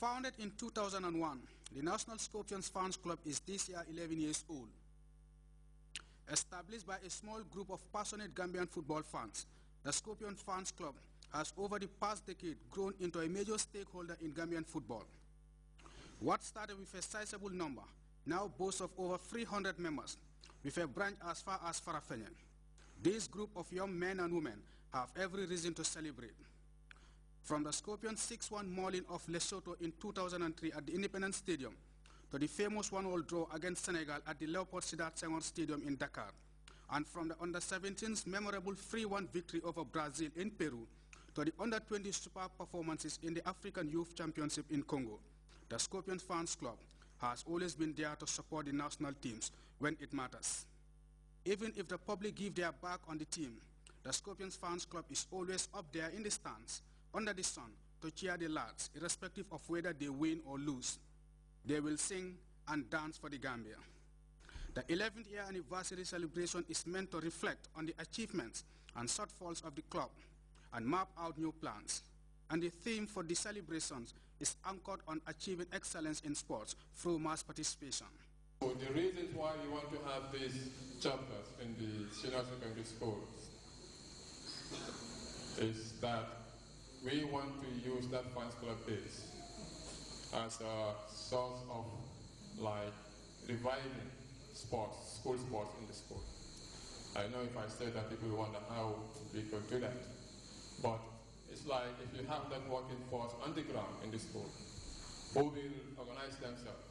Founded in 2001, the National Scorpions Fans Club is this year 11 years old. Established by a small group of passionate Gambian football fans, the Scorpion Fans Club has over the past decade grown into a major stakeholder in Gambian football. What started with a sizable number now boasts of over 300 members, with a branch as far as Farafenye. This group of young men and women have every reason to celebrate. From the Scorpion 6-1 mauling of Lesotho in 2003 at the Independence Stadium to the famous 1-1 draw against Senegal at the Leopold Sédar Senghor Stadium in Dakar, and from the Under-17's memorable 3-1 victory over Brazil in Peru to the Under-20 superb performances in the African Youth Championship in Congo, the Scorpion Fans Club has always been there to support the national teams when it matters. Even if the public give their back on the team, the Scorpions Fans Club is always up there in the stands, under the sun, to cheer the lads, irrespective of whether they win or lose. They will sing and dance for the Gambia. The 11th year anniversary celebration is meant to reflect on the achievements and shortfalls of the club and map out new plans. And the theme for the celebrations is anchored on achieving excellence in sports through mass participation. So the reasons why we want to have these chapters in the senior secondary schools is that we want to use that fans club base as a source of reviving sports, school sports in the school. I know if I say that, people wonder how we could do that. But it's like if you have that working force on the ground in the school, who will organize themselves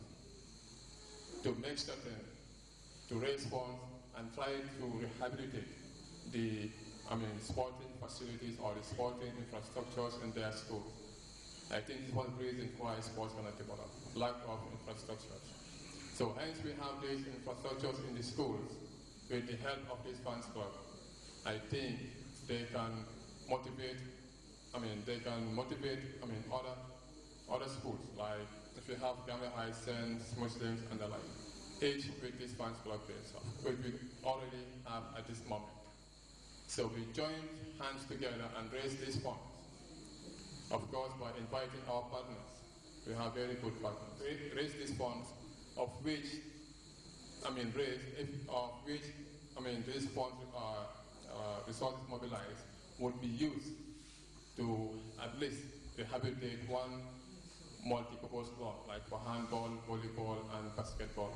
to make certain, to raise funds and try to rehabilitate the sporting facilities or the sporting infrastructures in their schools. I think this is one reason why sports cannot develop, lack of infrastructures. So hence we have these infrastructures in the schools with the help of this fans club. I think they can motivate, other schools, like if you have Gambia High Saints, Muslims and the like, each with this fans club base, which we already have at this moment. So we joined hands together and raised these funds. Of course, by inviting our partners. We have very good partners. Raise these funds, of which, these funds resources mobilized would be used to at least rehabilitate one multi-purpose ground, like for handball, volleyball, and basketball.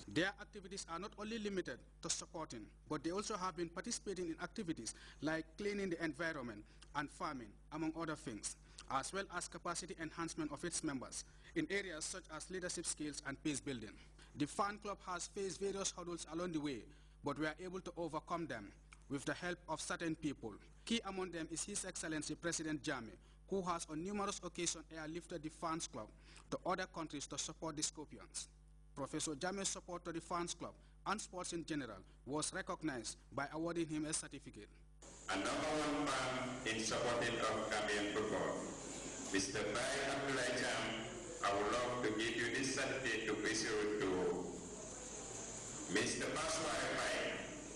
Their activities are not only limited to supporting, but they also have been participating in activities like cleaning the environment and farming, among other things, as well as capacity enhancement of its members in areas such as leadership skills and peace building. The fan club has faced various hurdles along the way, but we are able to overcome them with the help of certain people. Key among them is His Excellency President Jammeh, who has on numerous occasions airlifted the fans club to other countries to support the Scorpions. Professor Jammeh's support to the fans club and sports in general was recognized by awarding him a certificate. A number one fan in supporting of Gambian football, Mr. Bai Abdullah Jam, I would love to give you this certificate to issue to Mr. Baswai Bai,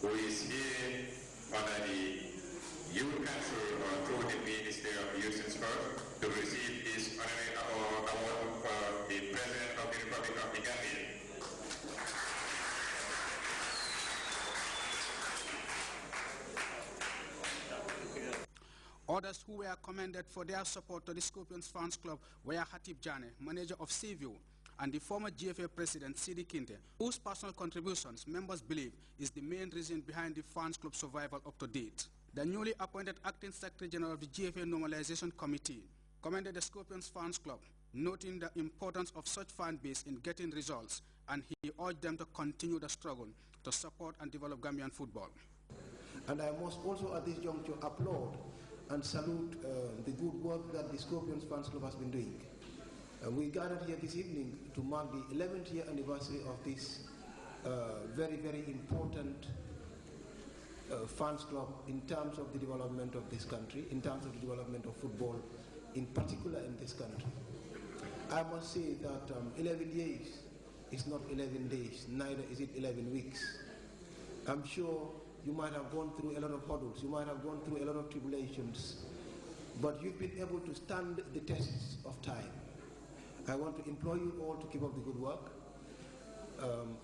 who is here under the Youth Council or through the Ministry of Youth and Sport to receive this honorary award for the President of the Republic of the Gambia. Others who were commended for their support to the Scorpions Fans Club were Hatib Jane, manager of Seaview, and the former GFA president Sidi Kinte, whose personal contributions members believe is the main reason behind the fans club survival up to date. The newly appointed acting secretary general of the GFA Normalization Committee commended the Scorpions Fans Club, noting the importance of such fan base in getting results, and he urged them to continue the struggle to support and develop Gambian football. And I must also at this juncture applaud and salute the good work that the Scorpions Fans Club has been doing. We gathered here this evening to mark the 11th year anniversary of this very, very important fans club in terms of the development of this country, in terms of the development of football, in particular in this country. I must say that 11 years is not 11 days, neither is it 11 weeks. I'm sure you might have gone through a lot of hurdles, you might have gone through a lot of tribulations, but you've been able to stand the tests of time. I want to implore you all to keep up the good work.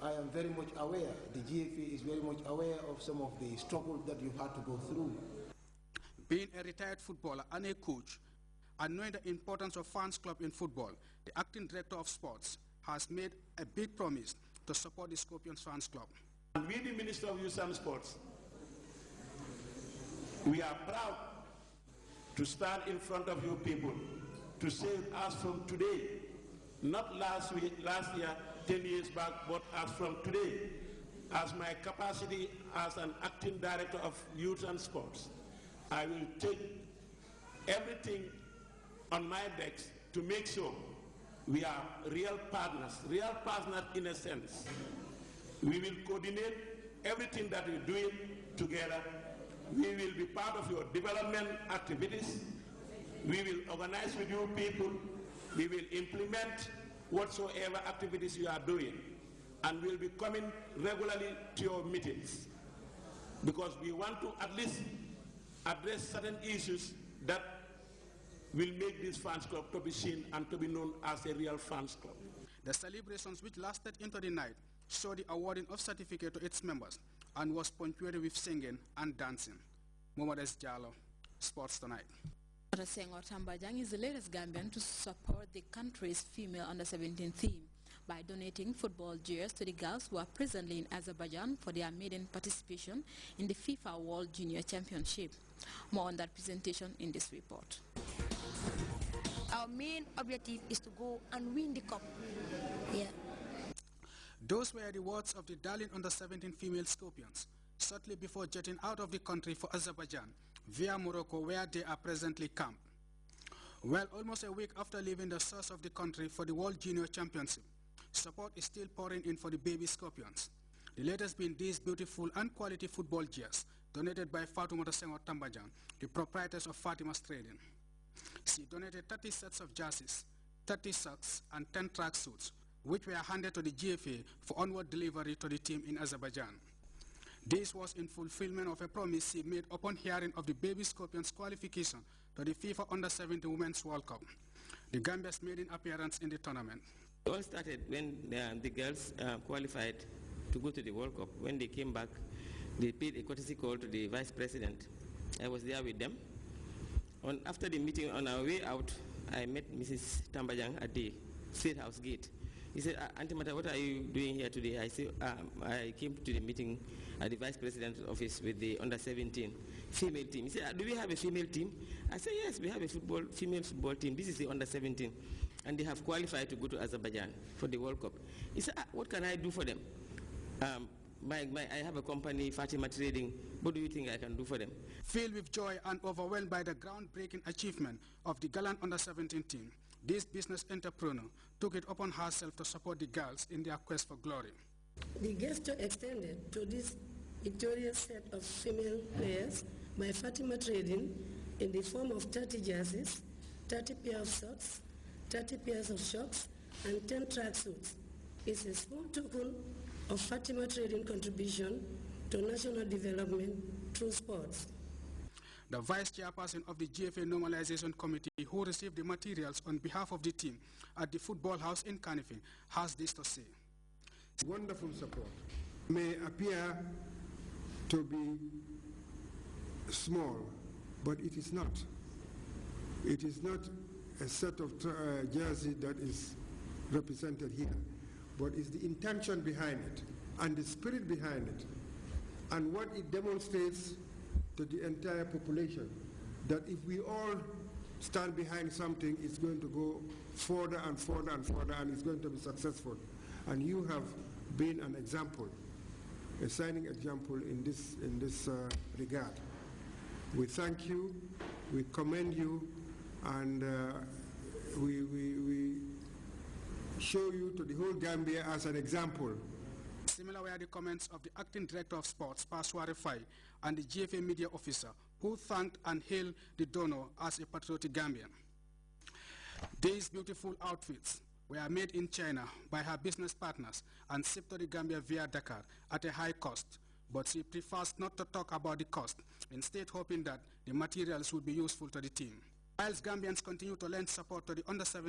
I am very much aware, the GFA is very much aware of some of the struggles that you've had to go through. Being a retired footballer and a coach, and knowing the importance of fans club in football, the acting director of sports has made a big promise to support the Scorpions fans club. And we, the Minister of Youth and Sports, we are proud to stand in front of you people to say as from today, not last year, 10 years back, but as from today, as my capacity as an acting director of youth and sports, I will take everything on my decks to make sure we are real partners in a sense. We will coordinate everything that we're doing together. We will be part of your development activities. We will organize with you people. We will implement whatsoever activities you are doing. And we'll be coming regularly to your meetings. Because we want to at least address certain issues that will make this fans club to be seen and to be known as a real fans club. The celebrations, which lasted into the night, saw the awarding of certificate to its members and was punctuated with singing and dancing. Mohamed S. Jallo, Sports Tonight. Senghor Tambajang is the latest Gambian to support the country's female under-17 team by donating football gears to the girls who are presently in Azerbaijan for their maiden participation in the FIFA World Junior Championship. More on that presentation in this report. Our main objective is to go and win the cup. Yeah. Those were the words of the darling under-17 female Scorpions, shortly before jetting out of the country for Azerbaijan via Morocco, where they are presently camped. Well, almost a week after leaving the source of the country for the World Junior Championship, support is still pouring in for the baby Scorpions. The latest being these beautiful and quality football gears donated by Fatoumata Senghor Tambajang, the proprietors of Fatima's Trading. She donated 30 sets of jerseys, 30 socks, and 10 tracksuits, which were handed to the GFA for onward delivery to the team in Azerbaijan. This was in fulfillment of a promise she made upon hearing of the baby Scorpions' qualification to the FIFA Under-17 Women's World Cup, the Gambia's maiden appearance in the tournament. It all started when the girls qualified to go to the World Cup. When they came back, they paid a courtesy call to the Vice President. I was there with them. After the meeting, on our way out, I met Mrs. Tambajang at the State House gate. He said, Auntie Mata, what are you doing here today? I said, I came to the meeting at the Vice President's office with the under-17 female team. He said, do we have a female team? I said, yes, we have a female football team. This is the under-17. And they have qualified to go to Azerbaijan for the World Cup. He said, what can I do for them? I have a company, Fatima Trading. What do you think I can do for them? Filled with joy and overwhelmed by the groundbreaking achievement of the gallant under-17 team, this business entrepreneur took it upon herself to support the girls in their quest for glory. The gesture extended to this victorious set of female players by Fatima Trading in the form of 30 jerseys, 30 pairs of socks, 30 pairs of shorts, and 10 tracksuits is a small token of Fatima Trading contribution to national development through sports. The vice chairperson of the GFA Normalization Committee, who received the materials on behalf of the team at the football house in Kanifing, has this to say. Wonderful support may appear to be small, but it is not. It is not a set of jersey that is represented here, but it's the intention behind it and the spirit behind it and what it demonstrates to the entire population, that if we all stand behind something, it's going to go further and further and further, and it's going to be successful. And you have been an example, a shining example in this regard. We thank you, we commend you, and we show you to the whole Gambia as an example. Similar were the comments of the acting director of sports, Paswari Fai, and the GFA media officer, who thanked and hailed the donor as a patriotic Gambian. These beautiful outfits were made in China by her business partners and shipped to the Gambia via Dakar at a high cost, but she prefers not to talk about the cost, instead hoping that the materials would be useful to the team. Whilst Gambians continue to lend support to the under-17